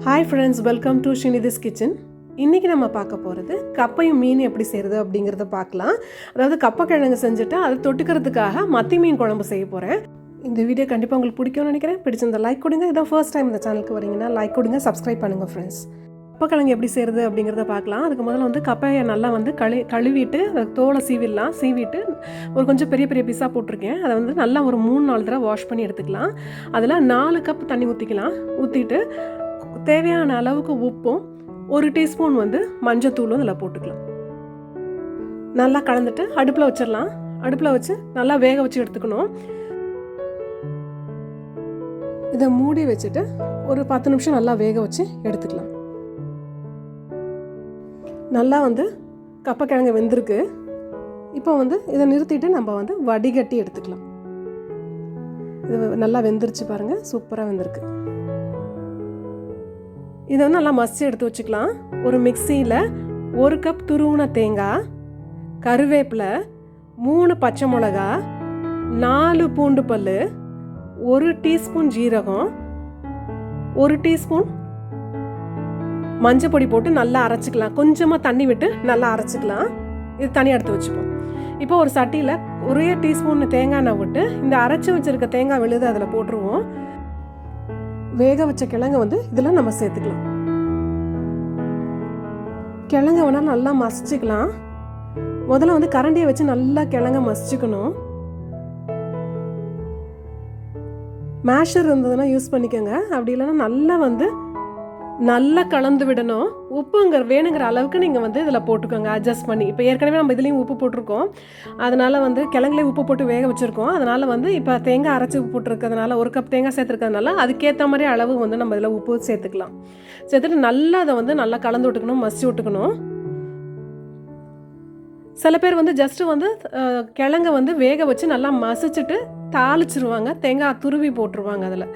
Hi friends, welcome to ஷினிதிஸ் kitchen. இன்றைக்கி நம்ம பார்க்க போகிறது கப்பையும் மீன் எப்படி செய்கிறது அப்படிங்கிறத பார்க்கலாம். அதாவது கப்பக்கிழங்கு செஞ்சுட்டு அதை தொட்டுக்கிறதுக்காக மத்தி மீன் குழம்பு செய்ய போகிறேன். இந்த வீடியோ கண்டிப்பாக உங்களுக்கு பிடிக்கும்னு நினைக்கிறேன். பிடிச்சிருந்த லைக் கொடுங்க. இதான் ஃபர்ஸ்ட் டைம் இந்த சேனலுக்கு வரீங்கன்னா லைக் கொடுங்க, சப்ஸ்கிரைப் பண்ணுங்கள் ஃப்ரெண்ட்ஸ். கப்பக்கிழங்கு எப்படி செய்கிறது அப்படிங்கிறத பார்க்கலாம். அதுக்கு முதல்ல கப்பையை நல்லா கழுவிட்டு அதை தோலை சீவிட்டு ஒரு கொஞ்சம் பெரிய பெரிய பீஸாக போட்டிருக்கேன். அதை நல்லா ஒரு 3-4 தடவை வாஷ் பண்ணி எடுத்துக்கலாம். அதில் 4 கப் தண்ணி ஊற்றிட்டு தேவையான அளவுக்கு உப்பும் 1 டீஸ்பூன் மஞ்சத்தூளும் இதில் போட்டுக்கலாம். நல்லா கலந்துட்டு அடுப்பில் வச்சிடலாம். அடுப்பில் வச்சு நல்லா வேக வச்சு எடுத்துக்கணும். இதை மூடி வச்சுட்டு ஒரு 10 நிமிஷம் நல்லா வேக வச்சு எடுத்துக்கலாம். நல்லா கப்பக்கிழங்கு வெந்திருக்கு. இப்போ இதை நிறுத்திட்டு நம்ம வடிகட்டி எடுத்துக்கலாம். இது நல்லா வெந்துருச்சு பாருங்கள், சூப்பராக வெந்திருக்கு. இதை நல்லா மசிச்சு எடுத்து வச்சுக்கலாம். ஒரு மிக்சியில் 1 கப் துருவின தேங்காய், கருவேப்பிலை, 3 பச்சை மிளகா, 4 பூண்டு பல், 1 டீஸ்பூன் ஜீரகம், 1 டீஸ்பூன் மஞ்சள் பொடி போட்டு நல்லா அரைச்சிக்கலாம். கொஞ்சமாக தண்ணி விட்டு நல்லா அரைச்சிக்கலாம். இது தனியாக எடுத்து வச்சுப்போம். இப்போ ஒரு சட்டியில் 1 டீஸ்பூன் தேங்காய் எண்ணெய் விட்டு இந்த அரைச்சி வச்சுருக்க தேங்காய் விழுது அதில் போட்டுருவோம். வேக வச்ச கிழங்கு இதில் நம்ம சேர்த்துக்கலாம். கிழங்கு வேணால் நல்லா மசிச்சுக்கலாம். முதல்ல கரண்டியை வச்சு நல்லா கிழங்க மசிச்சுக்கணும். மேஷர் இருந்ததுன்னா யூஸ் பண்ணிக்கோங்க. அப்படி இல்லைன்னா நல்லா கலந்து விடணும். உப்புங்கிற வேணுங்கிற அளவுக்கு நீங்கள் இதில் போட்டுக்கோங்க, அட்ஜஸ்ட் பண்ணி. இப்போ ஏற்கனவே நம்ம இதுலேயும் உப்பு போட்டிருக்கோம். அதனால் கிழங்குலேயே உப்பு போட்டு வேக வச்சுருக்கோம். அதனால் இப்போ தேங்காய் அரைச்சி உப்பு போட்டிருக்கிறதுனால 1 கப் தேங்காய் சேர்த்துருக்கிறதுனால அதுக்கேற்ற மாதிரி அளவு நம்ம இதில் உப்பு சேர்த்துக்கலாம். சேர்த்துட்டு நல்லா அதை நல்லா கலந்து விட்டுக்கணும், மசிச்சு விட்டுக்கணும். சில பேர் ஜஸ்ட்டு கிழங்கை வேக வச்சு நல்லா மசிச்சுட்டு தாளிச்சிருவாங்க. தேங்காய் துருவி போட்டுருவாங்க. அதில்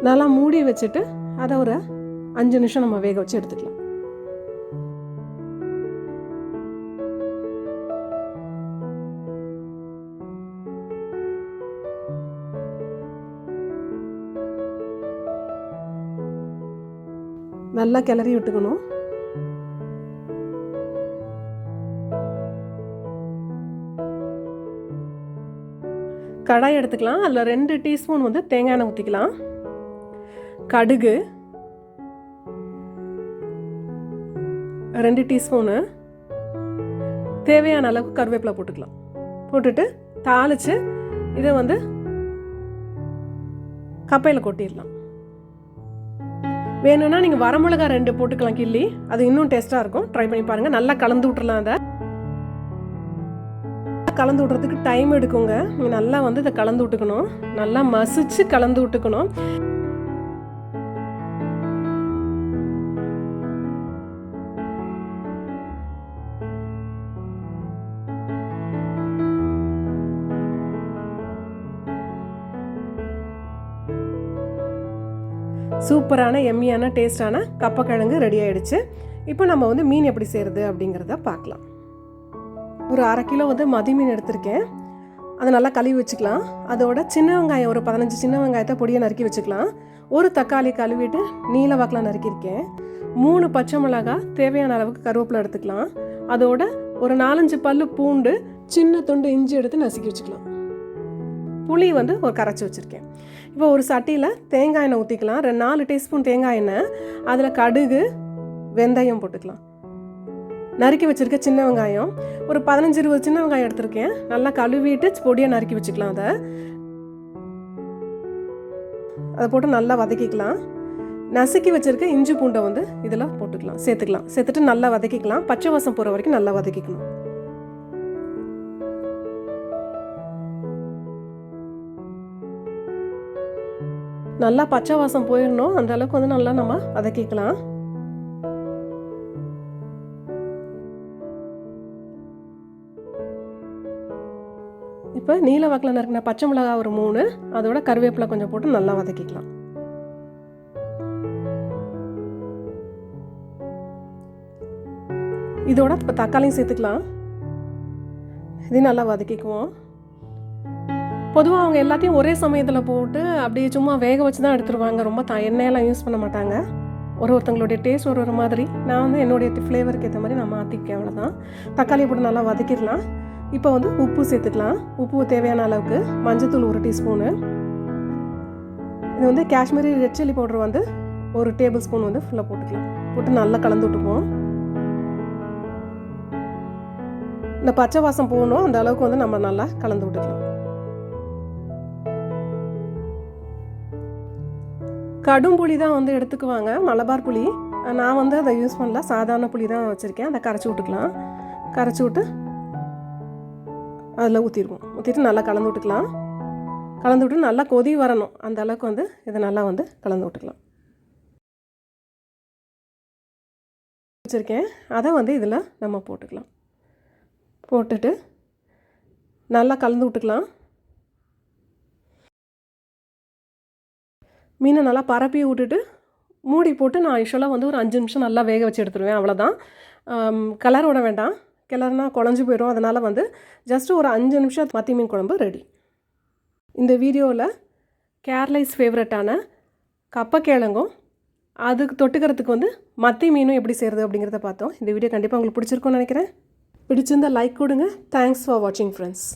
நல்லா மூடி வச்சுட்டு அதை ஒரு 5 நிமிஷம் நம்ம வேக வச்சு எடுத்துக்கலாம். நல்லா கிளறி விட்டுக்கணும். கடாய் எடுத்துக்கலாம். அதில் 2 டீஸ்பூன் தேங்காய் எண்ணெய் ஊற்றிக்கலாம். கடுகு 2 டீஸ்பூனு, தேவையான அளவுக்கு கருவேப்பிலை போட்டுக்கலாம். போட்டுட்டு தாளித்து இதை கப்பையில் கொட்டிடலாம். வேணும்னா நீங்கள் வரமிளகா 2 போட்டுக்கலாம் கிள்ளி. அது இன்னும் டேஸ்ட்டாக இருக்கும். ட்ரை பண்ணி பாருங்கள். நல்லா கலந்து விட்டுறலாம். அதை கலந்து விட்றதுக்கு டைம் எடுக்குங்க. நீங்கள் நல்லா இதை கலந்து விட்டுக்கணும். நல்லா மசிச்சு கலந்து விட்டுக்கணும். சூப்பரான எம்மியான டேஸ்டான கப்பக்கிழங்கு ரெடி ஆகிடுச்சு. இப்போ நம்ம மீன் எப்படி செய்கிறது அப்படிங்கிறத பார்க்கலாம். ஒரு 1/2 கிலோ மதி மீன் எடுத்திருக்கேன். அதை நல்லா கழுவி வச்சுக்கலாம். அதோட சின்ன வெங்காயம் ஒரு 15 சின்ன வெங்காயத்தை பொடியை நறுக்கி வச்சுக்கலாம். ஒரு தக்காளி கழுவிட்டு நீல வாக்கில் நறுக்கியிருக்கேன். 3 பச்சை மிளகா, தேவையான அளவுக்கு கருவேப்பிலை எடுத்துக்கலாம். அதோட ஒரு 4-5 பல்லு பூண்டு, சின்ன துண்டு இஞ்சி எடுத்து நசுக்கி வச்சுக்கலாம். புளி ஒரு கரைச்சி வச்சுருக்கேன். இப்போ ஒரு சட்டியில் தேங்காய் எண்ணெய் ஊற்றிக்கலாம். 4 டீஸ்பூன் தேங்காய் எண்ணெய். அதில் கடுகு, வெந்தயம் போட்டுக்கலாம். நறுக்கி வச்சுருக்க சின்ன வெங்காயம் ஒரு 15-20 சின்ன வெங்காயம் எடுத்திருக்கேன். நல்லா கழுவிட்டு பொடியை நறுக்கி வச்சுக்கலாம். அதை போட்டு நல்லா வதக்கிக்கலாம். நசுக்கி வச்சுருக்க இஞ்சி பூண்டை இதில் சேர்த்துக்கலாம். சேர்த்துட்டு நல்லா வதக்கிக்கலாம். பச்சை வாசம் போகிற வரைக்கும் நல்லா வதக்கிக்கணும். நல்லா பச்சை வாசம் போயிடணும். அந்த அளவுக்கு நல்லா நம்ம வதக்கிக்கலாம். இப்போ நீல வாக்கில் நறுக்கின பச்சை மிளகா ஒரு 3, அதோட கருவேப்பிலை கொஞ்சம் போட்டு நல்லா வதக்கிக்கலாம். இதோட இப்போ தக்காளியும் சேர்த்துக்கலாம். இதையும் நல்லா வதக்கிக்குவோம். பொதுவாக அவங்க எல்லாத்தையும் ஒரே சமயத்தில் போட்டு அப்படியே சும்மா வேக வச்சு தான் எடுத்துருவாங்க. ரொம்ப எண்ணெயெல்லாம் யூஸ் பண்ண மாட்டாங்க. ஒருத்தங்களுடைய டேஸ்ட் ஒரு மாதிரி. நான் வந்து என்னுடைய ஃப்ளேவருக்கு ஏற்ற மாதிரி நான் மாற்றிக்கேன், அவ்வளோதான். தக்காளியை போட்டு நல்லா வதக்கிடலாம். இப்போ வந்து உப்பு சேர்த்துக்கலாம். உப்பு தேவையான அளவுக்கு. மஞ்சத்தூள் 1 டீஸ்பூனு. இது வந்து காஷ்மீரி ரெட் சில்லி பவுடர் வந்து 1 டேபிள் ஸ்பூன் வந்து ஃபுல்லாக போட்டுக்கலாம். போட்டு நல்லா கலந்து விட்டுப்போம். இந்த பச்சை வாசம் போகணும், அந்த அளவுக்கு வந்து நம்ம நல்லா கலந்து விட்டுக்கலாம். கடும் புளி தான் வந்து எடுத்துக்குவாங்க, மலபார் புளி. நான் வந்து அதை யூஸ் பண்ணல, சாதாரண புளி தான் வச்சுருக்கேன். அதை கரைச்சி விட்டுக்கலாம். கரைச்சி விட்டு அதில் ஊற்றிட்டு நல்லா கலந்து விட்டுக்கலாம். கலந்து விட்டு நல்லா கொதி வரணும், அந்த அளவுக்கு வந்து இதை நல்லா வந்து கலந்து விட்டுக்கலாம். வச்சுருக்கேன், அதை வந்து இதில் நம்ம போட்டுக்கலாம். போட்டுட்டு நல்லா கலந்து விட்டுக்கலாம். மீனை நல்லா பரப்பி விட்டுட்டு மூடி போட்டு நான் யூஷுவலாக வந்து ஒரு 5 நிமிஷம் நல்லா வேக வச்சு எடுத்துருவேன், அவ்வளோதான். கலர் விட வேண்டாம், கிளறுனா குழஞ்சி போயிடும். அதனால் வந்து ஜஸ்ட்டு ஒரு 5 நிமிஷம் மத்தி மீன் குழம்பு ரெடி. இந்த வீடியோவில் கேரளைஸ் ஃபேவரட்டான கப்பக்கிழங்கும் அதுக்கு தொட்டுக்கிறதுக்கு வந்து மத்தி மீனும் எப்படி செய்கிறது அப்படிங்கிறத பார்த்தோம். இந்த வீடியோ கண்டிப்பாக உங்களுக்கு பிடிச்சிருக்கும்னு நினைக்கிறேன். பிடிச்சிருந்தால் லைக் கொடுங்க. தேங்க்ஸ் ஃபார் வாட்சிங் ஃப்ரெண்ட்ஸ்.